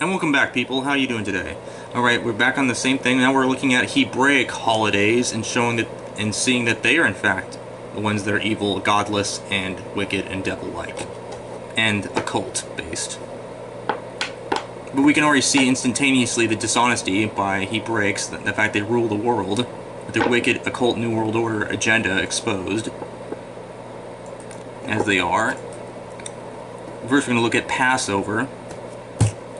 And welcome back, people. How are you doing today? Alright, we're back on the same thing. Now we're looking at Hebraic holidays and showing that and seeing that they are in fact the ones that are evil, godless, and wicked and devil-like. And occult based. But we can already see instantaneously the dishonesty by Hebraics, the fact they rule the world, with their wicked occult New World Order agenda exposed. As they are. First we're going to look at Passover.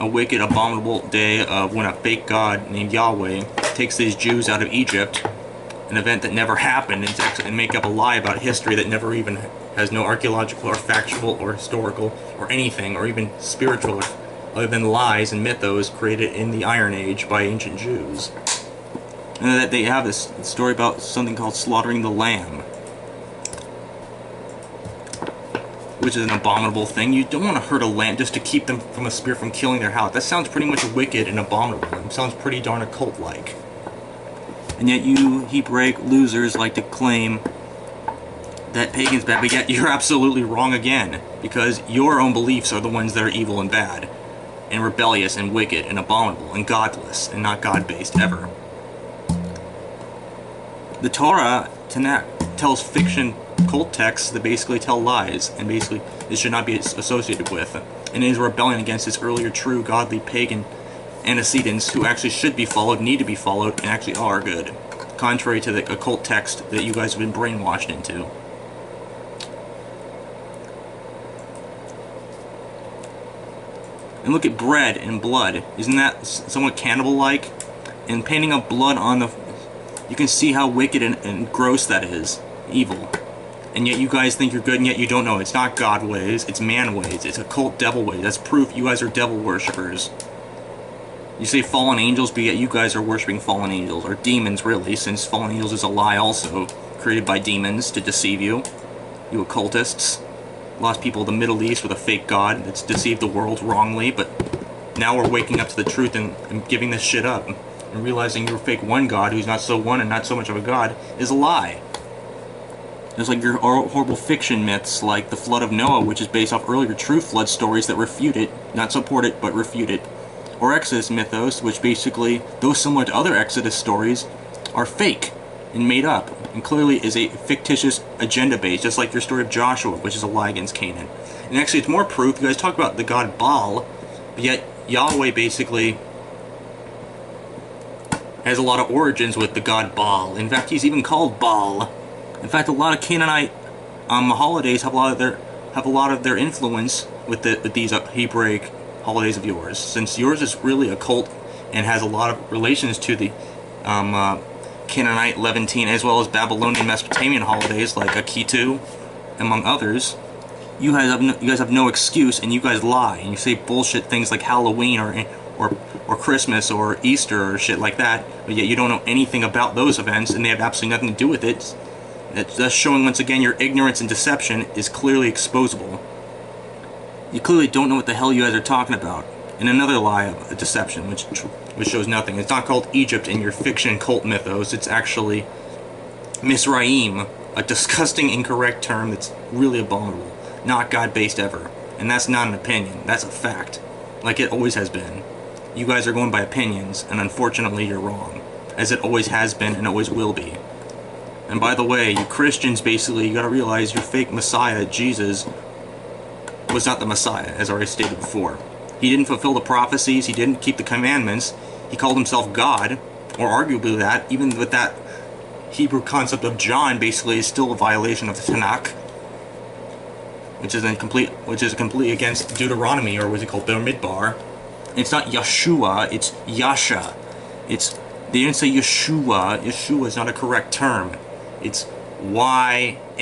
A wicked, abominable day of when a fake god named Yahweh takes these Jews out of Egypt, an event that never happened, and make up a lie about history that never even has no archaeological or factual or historical or anything, or even spiritual, other than lies and mythos created in the Iron Age by ancient Jews. And that they have this story about something called slaughtering the lamb, which is an abominable thing. You don't want to hurt a lamb just to keep them from a spear from killing their house. That sounds pretty much wicked and abominable. It sounds pretty darn occult-like. And yet you Hebraic losers like to claim that pagan's bad, but yet you're absolutely wrong again, because your own beliefs are the ones that are evil and bad, and rebellious and wicked and abominable and godless, and not God-based ever. The Torah, Tanakh, tells fiction cult texts that basically tell lies, and basically it should not be associated with, and it is a rebellion against its earlier true godly pagan antecedents who actually should be followed, need to be followed, and actually are good, contrary to the occult text that you guys have been brainwashed into. And look at bread and blood. Isn't that somewhat cannibal-like? And painting of blood on the... You can see how wicked and gross that is. Evil. And yet you guys think you're good, and yet you don't know. It's not God ways, it's man ways. It's occult devil ways. That's proof you guys are devil worshippers. You say fallen angels, but yet you guys are worshipping fallen angels. Or demons, really, since fallen angels is a lie also. Created by demons to deceive you. You occultists. Lost people of the Middle East with a fake god that's deceived the world wrongly, but now we're waking up to the truth and giving this shit up. And realizing your fake one god, who's not so one and not so much of a god, is a lie. There's like your horrible fiction myths, like the flood of Noah, which is based off earlier true flood stories that refute it, not support it, but refute it. Or Exodus mythos, which basically, though similar to other Exodus stories, are fake and made up, and clearly is a fictitious agenda base, just like your story of Joshua, which is a lie against Canaan. And actually, it's more proof. You guys talk about the god Baal, but yet Yahweh basically has a lot of origins with the god Baal. In fact, he's even called Baal. In fact, a lot of Canaanite holidays have a lot of their influence with these Hebraic holidays of yours, since yours is really a cult and has a lot of relations to the Canaanite, Levantine, as well as Babylonian, Mesopotamian holidays like Akitu, among others. You guys have no excuse, and you guys lie, and you say bullshit things like Halloween or Christmas or Easter or shit like that, but yet you don't know anything about those events, and they have absolutely nothing to do with it. That's showing once again your ignorance and deception is clearly exposable. You clearly don't know what the hell you guys are talking about. And another lie of a deception, which shows nothing. It's not called Egypt in your fiction cult mythos. It's actually Misraim, a disgusting, incorrect term that's really abominable. Not God-based ever. And that's not an opinion. That's a fact. Like it always has been. You guys are going by opinions, and unfortunately you're wrong. As it always has been and always will be. And by the way, you Christians, basically, you gotta realize your fake Messiah, Jesus, was not the Messiah, as I already stated before. He didn't fulfill the prophecies, he didn't keep the commandments, he called himself God, or arguably that, even with that Hebrew concept of John, basically, is still a violation of the Tanakh, which is completely against Deuteronomy, or what's it called, Midbar. It's not Yeshua, it's Yasha. They didn't say Yeshua. Yeshua is not a correct term. It's Y-A-S-H-A.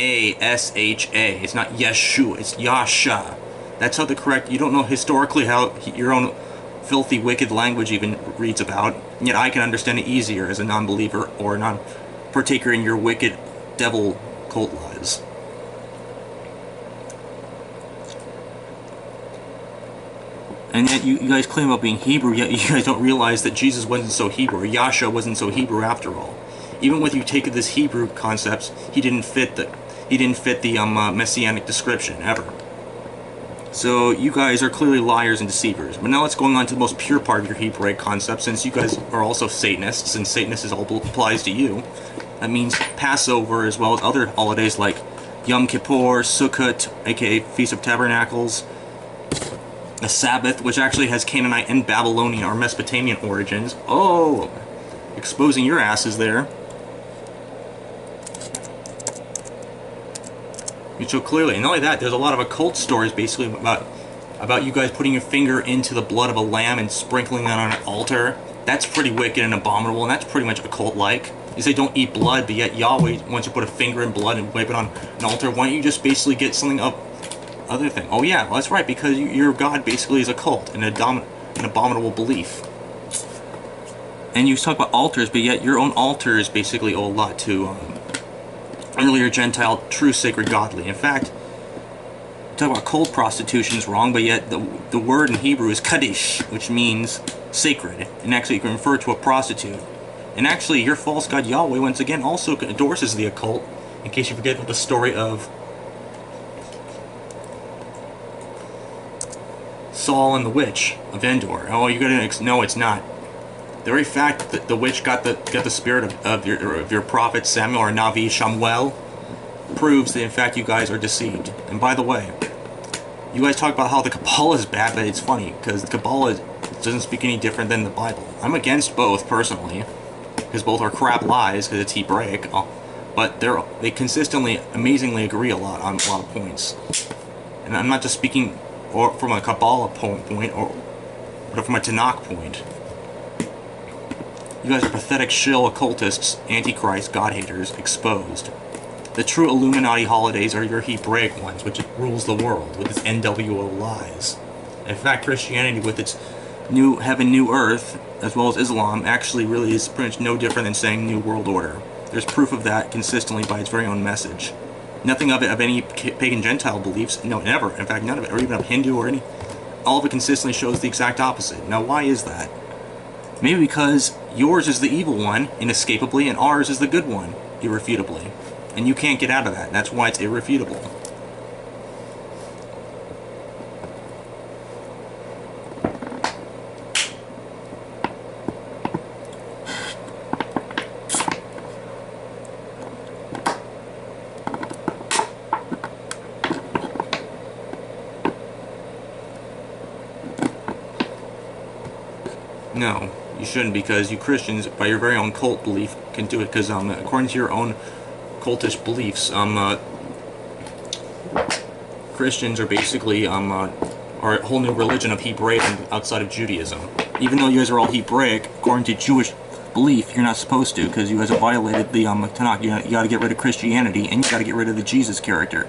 It's not Yeshua. It's Yasha. That's how the correct... You don't know historically how your own filthy, wicked language even reads about. Yet I can understand it easier as a non-believer or a non-partaker in your wicked devil cult lies. And yet you guys claim about being Hebrew, yet you guys don't realize that Jesus wasn't so Hebrew, or Yasha wasn't so Hebrew after all. Even when you take this Hebrew concepts, he didn't fit the messianic description ever. So you guys are clearly liars and deceivers. But now let's go on to the most pure part of your Hebraic concept, since you guys are also Satanists, and Satanists all applies to you. That means Passover, as well as other holidays like Yom Kippur, Sukkot, aka Feast of Tabernacles, the Sabbath, which actually has Canaanite and Babylonian or Mesopotamian origins. Oh, exposing your asses there. So clearly, and not only that, there's a lot of occult stories basically about you guys putting your finger into the blood of a lamb and sprinkling that on an altar. That's pretty wicked and abominable, and that's pretty much occult-like. You say don't eat blood, but yet Yahweh wants you to put a finger in blood and wipe it on an altar. Why don't you just basically get something up other thing? Oh yeah, well, that's right, because your God basically is a cult, an abominable belief. And you talk about altars, but yet your own altar is basically a lot to earlier Gentile, true, sacred, godly. In fact, talk about cold prostitution is wrong, but yet the word in Hebrew is Qadish, which means sacred, and actually you can refer to a prostitute. And actually, your false god Yahweh, once again, also endorses the occult, in case you forget the story of Saul and the witch of Endor. Oh, you're gonna no, it's not. The very fact that the witch got the spirit of your prophet Samuel or Navi Shamuel proves that in fact you guys are deceived. And by the way, you guys talk about how the Kabbalah is bad, but it's funny because the Kabbalah doesn't speak any different than the Bible. I'm against both personally, because both are crap lies because it's Hebraic. But they consistently, amazingly agree a lot on a lot of points. And I'm not just speaking from a Kabbalah point but from a Tanakh point. You guys are pathetic shill occultists, antichrist, God-haters, exposed. The true Illuminati holidays are your Hebraic ones, which rules the world with its NWO lies. In fact, Christianity with its new heaven, new earth, as well as Islam, actually really is pretty much no different than saying New World Order. There's proof of that consistently by its very own message. Nothing of it of any pagan Gentile beliefs, no, never, in fact none of it, or even of Hindu or any, all of it consistently shows the exact opposite. Now why is that? Maybe because yours is the evil one, inescapably, and ours is the good one, irrefutably. And you can't get out of that. That's why it's irrefutable. No, you shouldn't, because you Christians, by your very own cult belief, can do it. Because according to your own cultish beliefs, Christians are basically are a whole new religion of Hebraism outside of Judaism. Even though you guys are all Hebraic, according to Jewish belief, you're not supposed to, because you guys have violated the Tanakh. You got to get rid of Christianity, and you got to get rid of the Jesus character.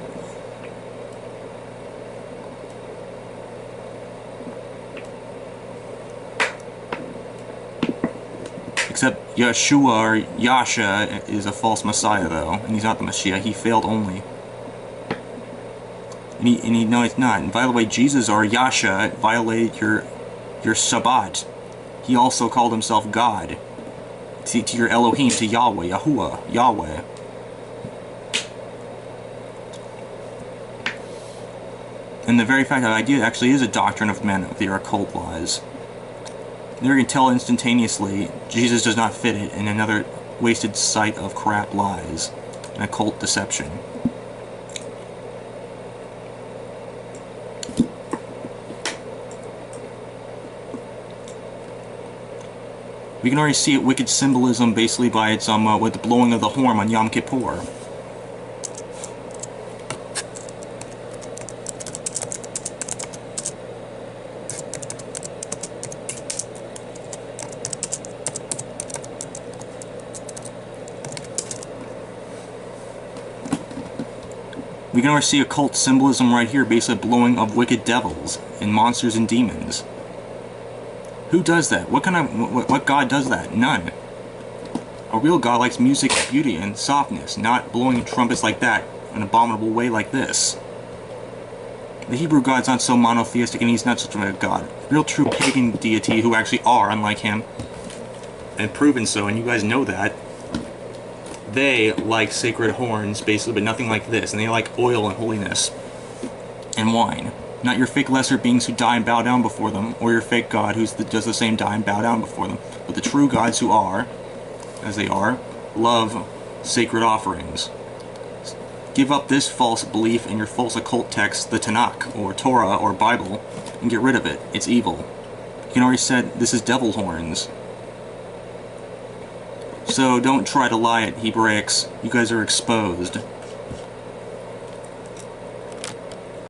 Except Yeshua or Yasha is a false Messiah, though, and he's not the Mashiach. He failed only. And he no, it's not. And by the way, Jesus or Yasha violated your Shabbat. He also called himself God. To your Elohim, to Yahweh, yahuwah, Yahweh. And the very fact that idea actually is a doctrine of men with their occult lies. There you can tell instantaneously Jesus does not fit it in another wasted site of crap lies and occult deception. We can already see it wicked symbolism basically by its with the blowing of the horn on Yom Kippur. We can already see occult symbolism right here, basically blowing of wicked devils and monsters and demons. Who does that? What God does that? None. A real God likes music, beauty, and softness, not blowing trumpets like that in an abominable way like this. The Hebrew God's not so monotheistic, and he's not such a God. Real true pagan deity who actually are unlike him, and proven so, and you guys know that. They like sacred horns, basically, but nothing like this. And they like oil and holiness. And wine. Not your fake lesser beings who die and bow down before them, or your fake God who does the same die and bow down before them, but the true gods who are, as they are, love sacred offerings. Give up this false belief in your false occult text, the Tanakh, or Torah, or Bible, and get rid of it. It's evil. You can already said this is devil horns. So don't try to lie at Hebraics. You guys are exposed.